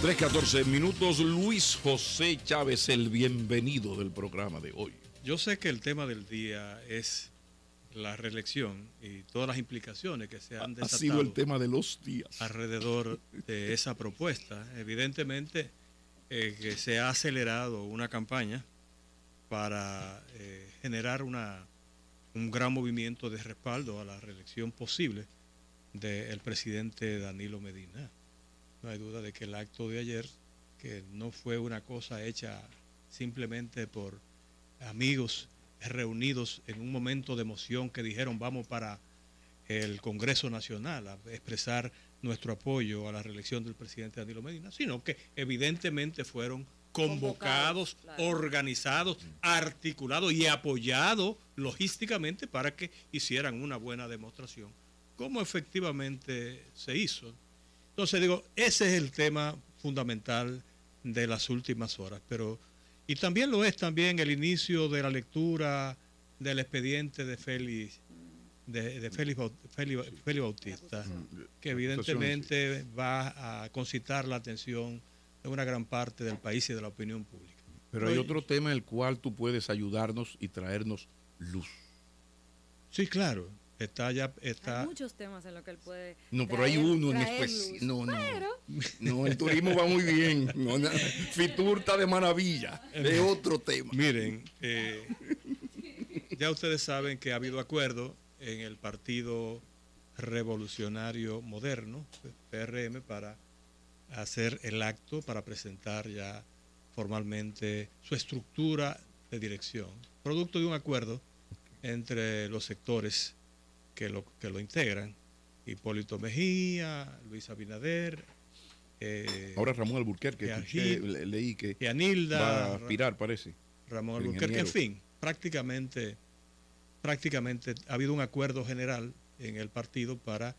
3:14. Luis José Chávez, el bienvenido del programa de hoy. Yo sé que el tema del día es la reelección y todas las implicaciones que se han desatado. Ha sido el tema de los días. Alrededor de esa propuesta. Evidentemente que se ha acelerado una campaña para generar un gran movimiento de respaldo a la reelección posible del presidente Danilo Medina. No hay duda de que el acto de ayer, que no fue una cosa hecha simplemente por amigos reunidos en un momento de emoción que dijeron vamos para el Congreso Nacional a expresar nuestro apoyo a la reelección del presidente Danilo Medina, sino que evidentemente fueron convocados, claro, organizados, articulados y apoyados logísticamente para que hicieran una buena demostración, como efectivamente se hizo. Entonces digo, ese es el tema fundamental de las últimas horas, y también lo es también el inicio de la lectura del expediente de Félix Bautista, que evidentemente va a concitar la atención de una gran parte del país y de la opinión pública. Pero hay otro tema en el cual tú puedes ayudarnos y traernos luz. Sí, claro. Hay muchos temas en los que él puede. No, pero hay uno en especial. No, el turismo va muy bien. Fitur está de maravilla. Es otro tema. Miren, ya ustedes saben que ha habido acuerdo en el Partido Revolucionario Moderno, PRM, para hacer el acto, para presentar ya formalmente su estructura de dirección, producto de un acuerdo entre los sectores que lo integran: Hipólito Mejía, Luis Abinader, ahora Ramón Alburquerque, leí que y Anilda, va a aspirar, parece. Ramón Alburquerque, en fin, prácticamente ha habido un acuerdo general en el partido para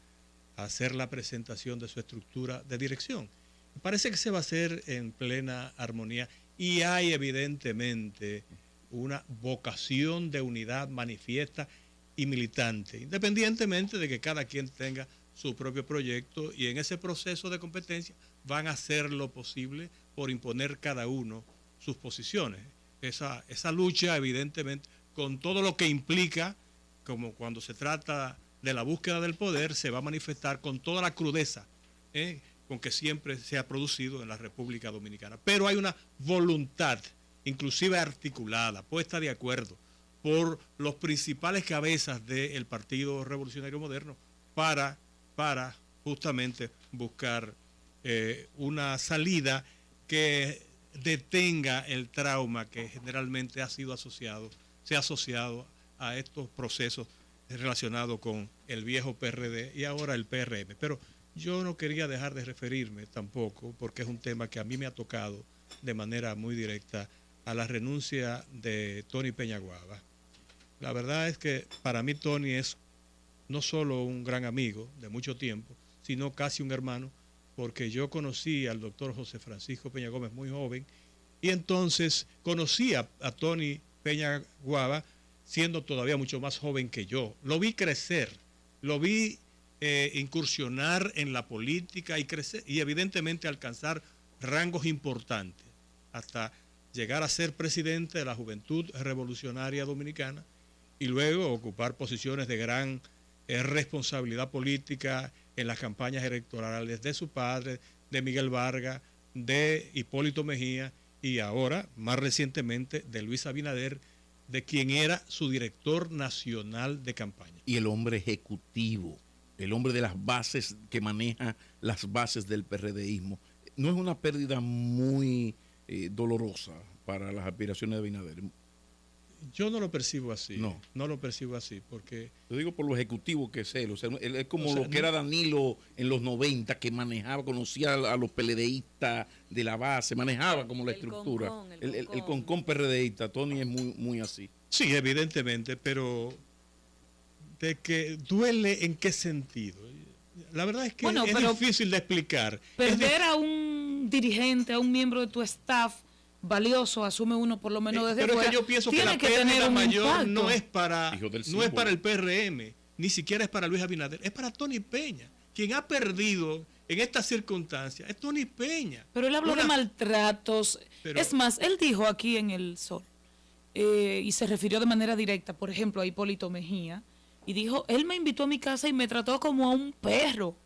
hacer la presentación de su estructura de dirección. Parece que se va a hacer en plena armonía y hay evidentemente una vocación de unidad manifiesta y militante, independientemente de que cada quien tenga su propio proyecto, y en ese proceso de competencia van a hacer lo posible por imponer cada uno sus posiciones. Esa lucha, evidentemente, con todo lo que implica, como cuando se trata de la búsqueda del poder, se va a manifestar con toda la crudeza con que siempre se ha producido en la República Dominicana. Pero hay una voluntad, inclusive articulada, puesta de acuerdo por los principales cabezas del Partido Revolucionario Moderno para justamente buscar una salida que detenga el trauma que generalmente se ha asociado a estos procesos relacionados con el viejo PRD y ahora el PRM. Pero yo no quería dejar de referirme tampoco, porque es un tema que a mí me ha tocado de manera muy directa, a la renuncia de Tony Peñaguaba. La verdad es que para mí Tony es no solo un gran amigo de mucho tiempo, sino casi un hermano, porque yo conocí al doctor José Francisco Peña Gómez muy joven, y entonces conocí a Tony Peñaguaba siendo todavía mucho más joven que yo. Lo vi crecer, lo vi incursionar en la política y crecer, y evidentemente alcanzar rangos importantes, hasta llegar a ser presidente de la Juventud Revolucionaria Dominicana y luego ocupar posiciones de gran responsabilidad política en las campañas electorales de su padre, de Miguel Vargas, de Hipólito Mejía y ahora, más recientemente, de Luis Abinader, de quien era su director nacional de campaña. Y el hombre ejecutivo, el hombre de las bases, que maneja las bases del PRDismo. No es una pérdida muy dolorosa para las aspiraciones de Abinader. Yo no lo percibo así. No lo percibo así, porque... Lo digo por lo ejecutivo que es él. O sea, él es como lo que era Danilo en los 90, que manejaba, conocía a los PLDistas de la base, manejaba como la estructura. El concón PRDista. Tony es muy así. Sí, evidentemente, pero de que duele en qué sentido. La verdad es que es difícil de explicar. Perder a un dirigente, a un miembro de tu staff valioso, asume uno por lo menos desde pero fuera. Pero es que yo pienso que la pérdida mayor no es para el PRM, ni siquiera es para Luis Abinader, es para Tony Peña, quien ha perdido en estas circunstancias es Tony Peña. Pero él habló de maltratos. Es más, él dijo aquí en El Sol, y se refirió de manera directa, por ejemplo, a Hipólito Mejía, y dijo, él me invitó a mi casa y me trató como a un perro.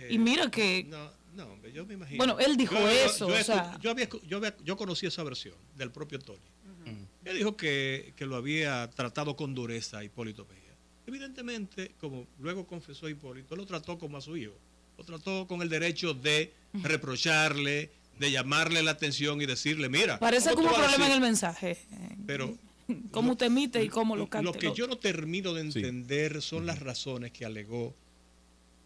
Y mira que... No, hombre, yo me imagino. Bueno, él dijo eso. Yo conocí esa versión del propio Tony. Él dijo que lo había tratado con dureza a Hipólito Mejía. Evidentemente, como luego confesó Hipólito, lo trató como a su hijo. Lo trató con el derecho de reprocharle, de llamarle la atención y decirle, mira. Parece como un problema en el mensaje. Pero cómo usted emite y cómo lo canta. Lo que yo no termino de entender son las razones que alegó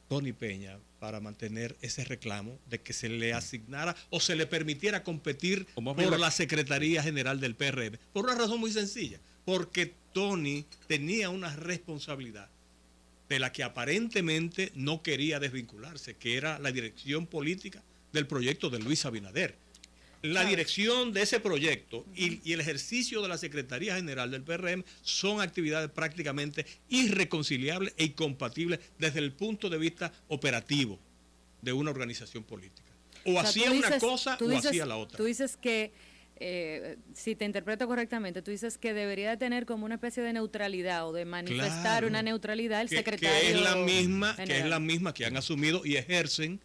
Tony Peña para mantener ese reclamo de que se le asignara o se le permitiera competir por la Secretaría General del PRM. Por una razón muy sencilla, porque Tony tenía una responsabilidad de la que aparentemente no quería desvincularse, que era la dirección política del proyecto de Luis Abinader. La dirección de ese proyecto y el ejercicio de la Secretaría General del PRM son actividades prácticamente irreconciliables e incompatibles desde el punto de vista operativo de una organización política. O hacía una cosa o hacía la otra. Tú dices que, si te interpreto correctamente, tú dices que debería de tener como una especie de neutralidad o de manifestar una neutralidad el secretario que es la misma que han asumido y ejercen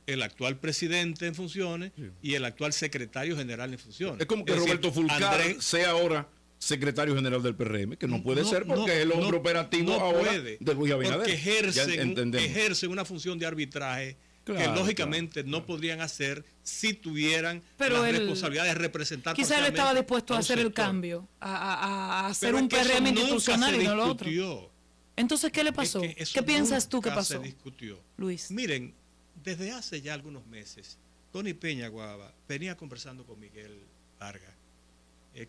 el actual presidente en funciones y el actual secretario general en funciones. Es como que Roberto Fulcar sea ahora secretario general del PRM, que no puede ser porque es el hombre operativo ahora de Luis Abinader. Porque ejercen una función de arbitraje que lógicamente no podrían hacer si tuvieran la responsabilidad de representar. Quizá él estaba dispuesto a hacer el cambio, a hacer un PRM institucional y no lo otro. Entonces, ¿qué le pasó? ¿Qué piensas tú que pasó? Se discutió. Luis. Miren, desde hace ya algunos meses, Tony Peña Guava venía conversando con Miguel Vargas,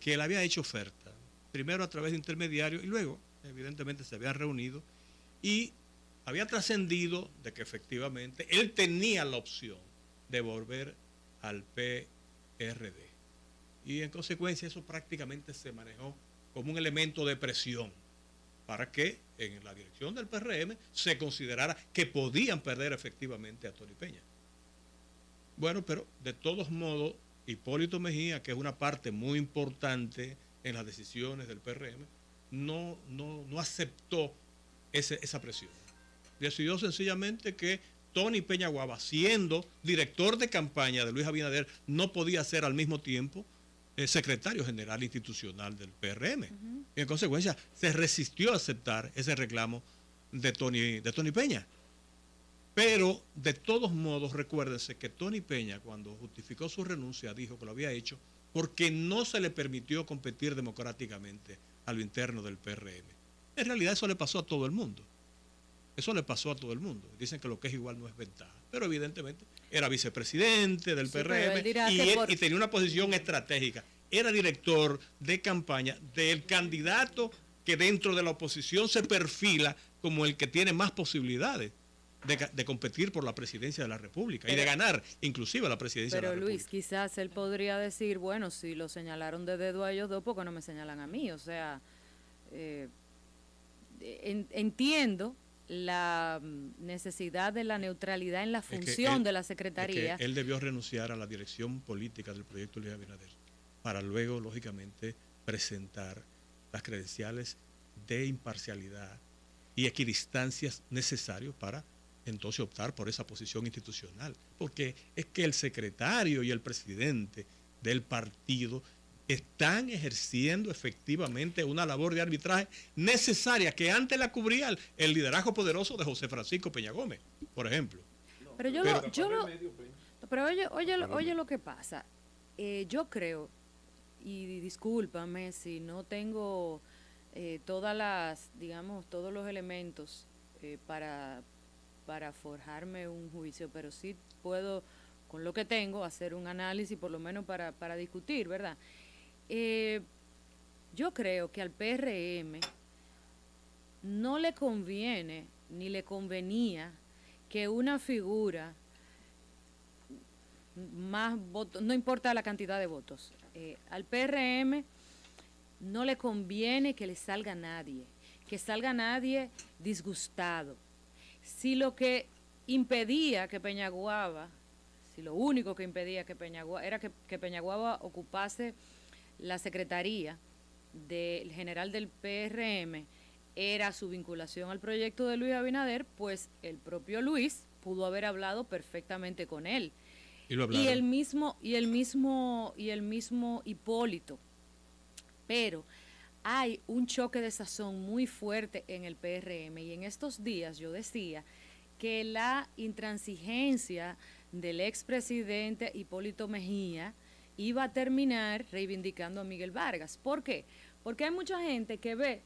que él había hecho oferta, primero a través de intermediarios y luego, evidentemente, se habían reunido y había trascendido de que efectivamente él tenía la opción de volver al PRD. Y en consecuencia eso prácticamente se manejó como un elemento de presión para que en la dirección del PRM se considerara que podían perder efectivamente a Tony Peña. Bueno, pero de todos modos, Hipólito Mejía, que es una parte muy importante en las decisiones del PRM, no aceptó esa presión. Decidió sencillamente que Tony Peña Guava, siendo director de campaña de Luis Abinader, no podía ser al mismo tiempo secretario general institucional del PRM. Y en consecuencia se resistió a aceptar ese reclamo de Tony Peña. Pero de todos modos recuérdense que Tony Peña, cuando justificó su renuncia, dijo que lo había hecho porque no se le permitió competir democráticamente a lo interno del PRM. En realidad eso le pasó a todo el mundo. Eso le pasó a todo el mundo. Dicen que lo que es igual no es ventaja. Pero evidentemente era vicepresidente del PRM y tenía una posición estratégica. Era director de campaña del candidato que dentro de la oposición se perfila como el que tiene más posibilidades de competir por la presidencia de la República y de ganar inclusive la presidencia de la República. Pero Luis, quizás él podría decir, bueno, si lo señalaron de dedo a ellos dos, ¿por qué no me señalan a mí? O sea, entiendo la necesidad de la neutralidad en la función de la Secretaría. Es que él debió renunciar a la dirección política del proyecto Luis Abinader para luego, lógicamente, presentar las credenciales de imparcialidad y equidistancias necesarios para entonces optar por esa posición institucional. Porque es que el secretario y el presidente del partido están ejerciendo efectivamente una labor de arbitraje necesaria que antes la cubría el liderazgo poderoso de José Francisco Peña Gómez, por ejemplo. Pero oye lo que pasa. Yo creo, y discúlpame si no tengo todos los elementos para forjarme un juicio, pero sí puedo, con lo que tengo, hacer un análisis por lo menos para discutir, ¿verdad? Yo creo que al PRM no le conviene ni le convenía que una figura más votos, no importa la cantidad de votos, al PRM no le conviene que salga nadie disgustado. Si lo que impedía que Peñaguaba, si lo único que impedía que Peñaguaba era que Peñaguaba ocupase la secretaría del general del PRM, era su vinculación al proyecto de Luis Abinader, pues el propio Luis pudo haber hablado perfectamente con él. Y el mismo Hipólito. Pero hay un choque de sazón muy fuerte en el PRM, y en estos días yo decía que la intransigencia del expresidente Hipólito Mejía iba a terminar reivindicando a Miguel Vargas. ¿Por qué? Porque hay mucha gente que ve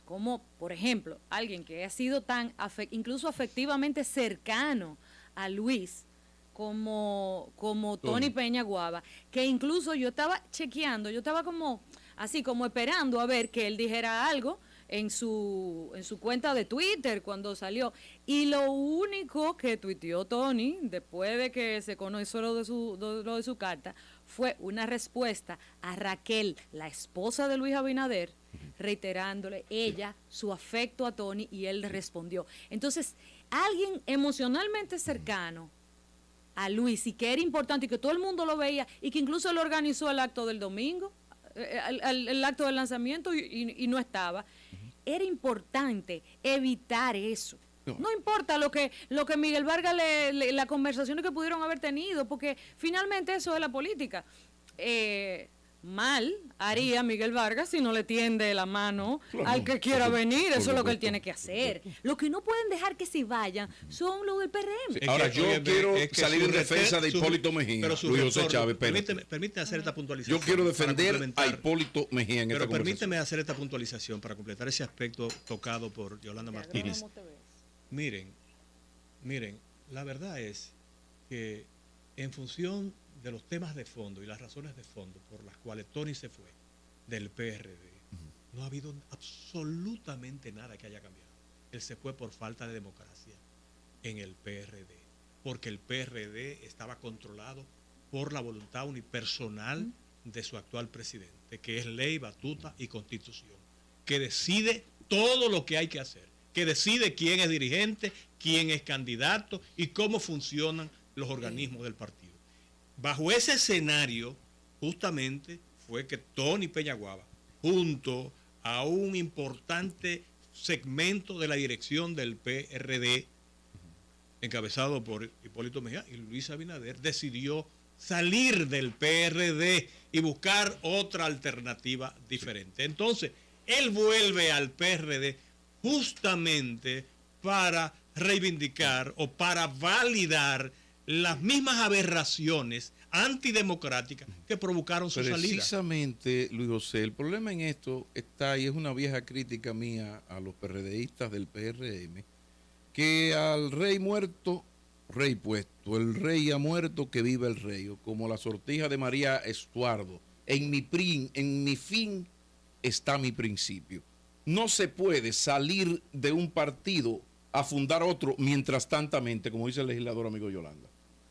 como, por ejemplo, alguien que ha sido tan incluso afectivamente cercano a Luis como Tony Peñaguaba, que incluso yo estaba chequeando, yo estaba como así como esperando a ver que él dijera algo en su cuenta de Twitter cuando salió, y lo único que tuiteó Tony después de que se conoció lo de su carta fue una respuesta a Raquel, la esposa de Luis Abinader, reiterándole ella su afecto a Tony, y él le respondió. Entonces, alguien emocionalmente cercano a Luis, y que era importante y que todo el mundo lo veía, y que incluso él organizó el acto del domingo, el acto del lanzamiento, y no estaba. Era importante evitar eso. No importa lo que Miguel Vargas, las conversaciones que pudieron haber tenido, porque finalmente eso es la política. Mal haría Miguel Vargas si no le tiende la mano al que quiera venir. Eso es lo que él tiene que hacer. Lo que no pueden dejar que se vayan son los del PRM. Sí, ahora, yo quiero salir en defensa de Hipólito Mejía. Pero Luis José Chávez, permíteme hacer esta puntualización. Yo quiero defender a Hipólito Mejía en esta conversación. Pero permíteme hacer esta puntualización para completar ese aspecto tocado por Yolanda Martínez. Miren, la verdad es que en función de los temas de fondo y las razones de fondo por las cuales Tony se fue del PRD, no ha habido absolutamente nada que haya cambiado. Él se fue por falta de democracia en el PRD, porque el PRD estaba controlado por la voluntad unipersonal de su actual presidente, que es ley, batuta y constitución, que decide todo lo que hay que hacer, que decide quién es dirigente, quién es candidato y cómo funcionan los organismos del partido. Bajo ese escenario, justamente, fue que Tony Peñaguaba, junto a un importante segmento de la dirección del PRD, encabezado por Hipólito Mejía y Luis Abinader, decidió salir del PRD y buscar otra alternativa diferente. Entonces, él vuelve al PRD justamente para reivindicar o para validar las mismas aberraciones antidemocráticas que provocaron su salida. Precisamente, Luis José, el problema en esto está, y es una vieja crítica mía a los PRDistas del PRM, que al rey muerto, rey puesto, el rey ha muerto, que vive el rey, o como la sortija de María Estuardo, en mi fin está mi principio. No se puede salir de un partido a fundar otro mientras tantamente, como dice el legislador amigo Yolanda.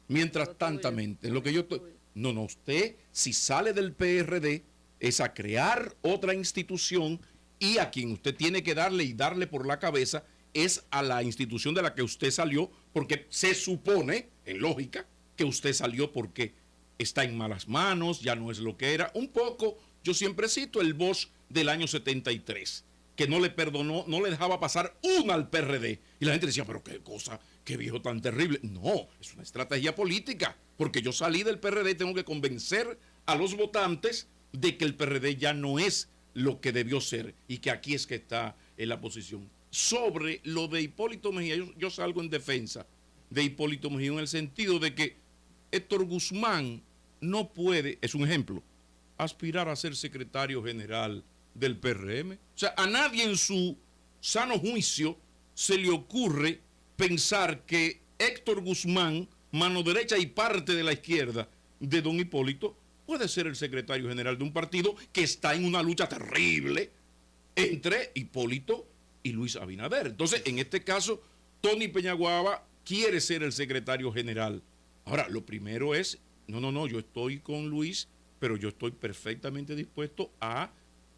Mientras tantamente, lo que yo estoy... No, usted si sale del PRD es a crear otra institución, y a quien usted tiene que darle por la cabeza es a la institución de la que usted salió, porque se supone, en lógica, que usted salió porque está en malas manos, ya no es lo que era. Un poco, yo siempre cito el Bosch del año 73, que no le perdonó, no le dejaba pasar una al PRD. Y la gente decía, pero qué cosa, qué viejo tan terrible. No, es una estrategia política, porque yo salí del PRD y tengo que convencer a los votantes de que el PRD ya no es lo que debió ser, y que aquí es que está en la posición. Sobre lo de Hipólito Mejía, yo salgo en defensa de Hipólito Mejía en el sentido de que Héctor Guzmán no puede, es un ejemplo, aspirar a ser secretario general del PRM. O sea, a nadie en su sano juicio se le ocurre pensar que Héctor Guzmán, mano derecha y parte de la izquierda de don Hipólito, puede ser el secretario general de un partido que está en una lucha terrible entre Hipólito y Luis Abinader. Entonces, en este caso, Tony Peñaguaba quiere ser el secretario general. Ahora, lo primero es, no, yo estoy con Luis, pero yo estoy perfectamente dispuesto a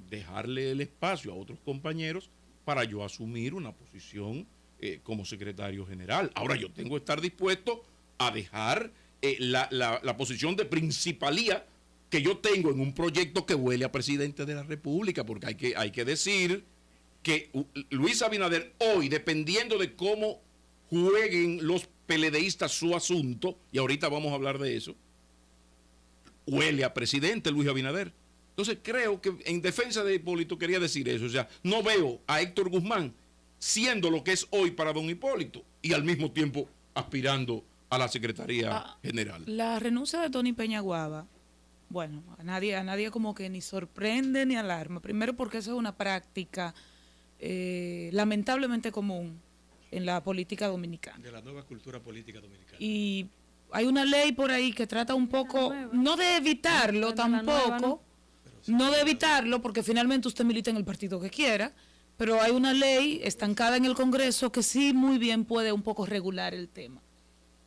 dejarle el espacio a otros compañeros para yo asumir una posición como secretario general. Ahora yo tengo que estar dispuesto a dejar la posición de principalía que yo tengo en un proyecto que huele a presidente de la República, porque hay que decir que Luis Abinader hoy, dependiendo de cómo jueguen los PLDistas su asunto, y ahorita vamos a hablar de eso, huele a presidente Luis Abinader. Entonces creo que en defensa de Hipólito quería decir eso, o sea, no veo a Héctor Guzmán siendo lo que es hoy para don Hipólito y al mismo tiempo aspirando a la Secretaría General. La renuncia de Tony Peñaguaba, bueno, a nadie como que ni sorprende ni alarma. Primero porque esa es una práctica lamentablemente común en la política dominicana. De la nueva cultura política dominicana. Y hay una ley por ahí que trata un poco, no de evitarlo tampoco, no de evitarlo, porque finalmente usted milita en el partido que quiera, pero hay una ley estancada en el Congreso que sí muy bien puede un poco regular el tema.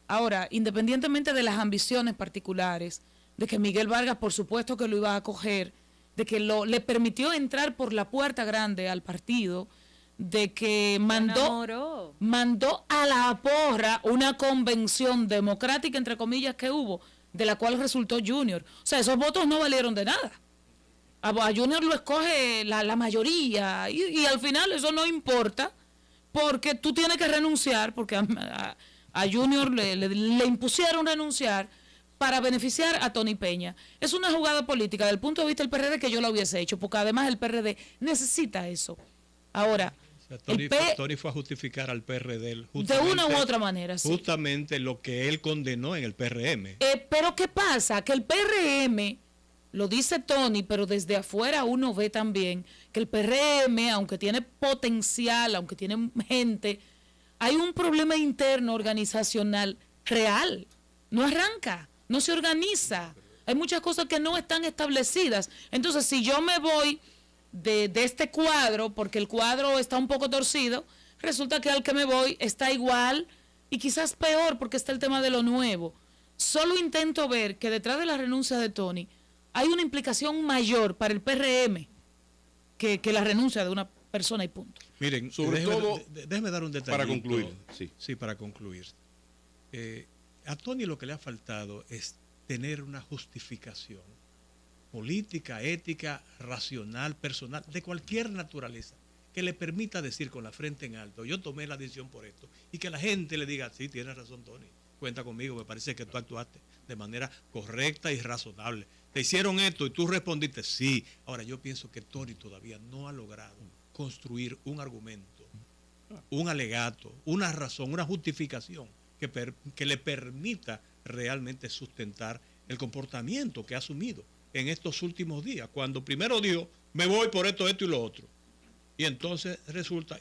Ahora, independientemente de las ambiciones particulares, de que Miguel Vargas por supuesto que lo iba a acoger, de que le permitió entrar por la puerta grande al partido, de que mandó a la porra una convención democrática, entre comillas, que hubo, de la cual resultó Junior. O sea, esos votos no valieron de nada. A Junior lo escoge la mayoría y al final eso no importa porque tú tienes que renunciar, porque a Junior le impusieron renunciar para beneficiar a Tony Peña. Es una jugada política desde el punto de vista del PRD que yo la hubiese hecho, porque además el PRD necesita eso. Ahora, Tony fue a justificar al PRD de una u otra manera, sí. Justamente lo que él condenó en el PRM. Pero ¿qué pasa? Que el PRM, lo dice Tony, pero desde afuera uno ve también que el PRM, aunque tiene potencial, aunque tiene gente, hay un problema interno organizacional real. No arranca, no se organiza. Hay muchas cosas que no están establecidas. Entonces, si yo me voy de este cuadro, porque el cuadro está un poco torcido, resulta que al que me voy está igual y quizás peor porque está el tema de lo nuevo. Solo intento ver que detrás de la renuncia de Tony hay una implicación mayor para el PRM que la renuncia de una persona y punto. Miren, déjeme dar un detalle. Para concluir. Sí, para concluir. A Tony lo que le ha faltado es tener una justificación política, ética, racional, personal, de cualquier naturaleza, que le permita decir con la frente en alto, yo tomé la decisión por esto, y que la gente le diga, sí, tienes razón, Tony, cuenta conmigo, me parece que tú actuaste de manera correcta y razonable. Te hicieron esto y tú respondiste, sí. Ahora, yo pienso que Tony todavía no ha logrado construir un argumento, un alegato, una razón, una justificación que le permita realmente sustentar el comportamiento que ha asumido en estos últimos días, cuando primero dijo, me voy por esto y lo otro. Y entonces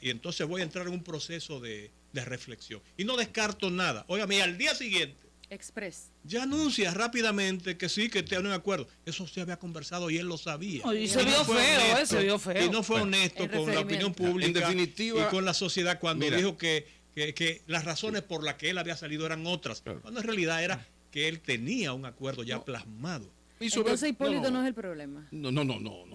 entonces voy a entrar en un proceso de reflexión. Y no descarto nada. Óigame, al día siguiente, ya anuncia rápidamente que sí, que tiene un acuerdo. Eso se había conversado y él lo sabía. Y se vio feo, Y no fue honesto con la opinión pública en definitiva, y con la sociedad cuando dijo que las razones por las que él había salido eran otras. Cuando en realidad era que él tenía un acuerdo ya plasmado. Entonces Hipólito no es el problema. No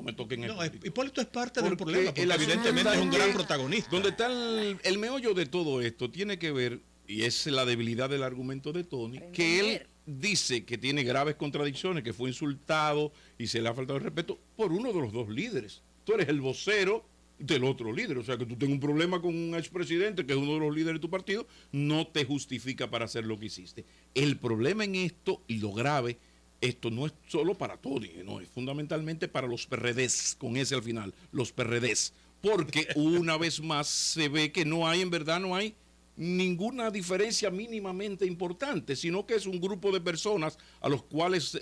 me toquen eso. Hipólito es parte del problema, porque evidentemente es un gran protagonista. Donde está el meollo de todo esto tiene que ver, y es la debilidad del argumento de Tony, que él dice que tiene graves contradicciones, que fue insultado y se le ha faltado el respeto por uno de los dos líderes. Tú eres el vocero del otro líder, o sea que tú tengas un problema con un expresidente que es uno de los líderes de tu partido, no te justifica para hacer lo que hiciste. El problema en esto, y lo grave, esto no es solo para Tony, no, es fundamentalmente para los PRDs, con ese al final, los PRDs, porque una vez más se ve que en verdad no hay ninguna diferencia mínimamente importante, sino que es un grupo de personas a los cuales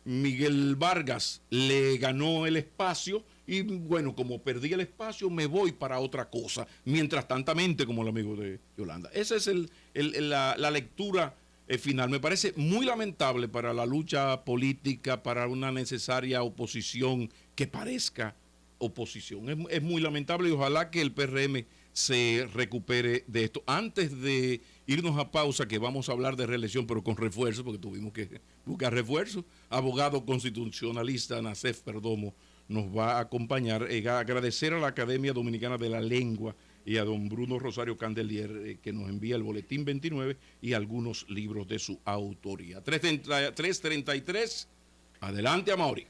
Miguel Vargas le ganó el espacio y bueno, como perdí el espacio me voy para otra cosa, mientras tantamente como el amigo de Yolanda. Esa es la lectura final. Me parece muy lamentable para la lucha política, para una necesaria oposición que parezca oposición. Es muy lamentable y ojalá que el PRM se recupere de esto. Antes de irnos a pausa, que vamos a hablar de reelección, pero con refuerzo, porque tuvimos que buscar refuerzo, abogado constitucionalista Nacef Perdomo nos va a acompañar. Agradecer a la Academia Dominicana de la Lengua y a don Bruno Rosario Candelier, que nos envía el Boletín 29 y algunos libros de su autoría. 3:33. Adelante, Amaury.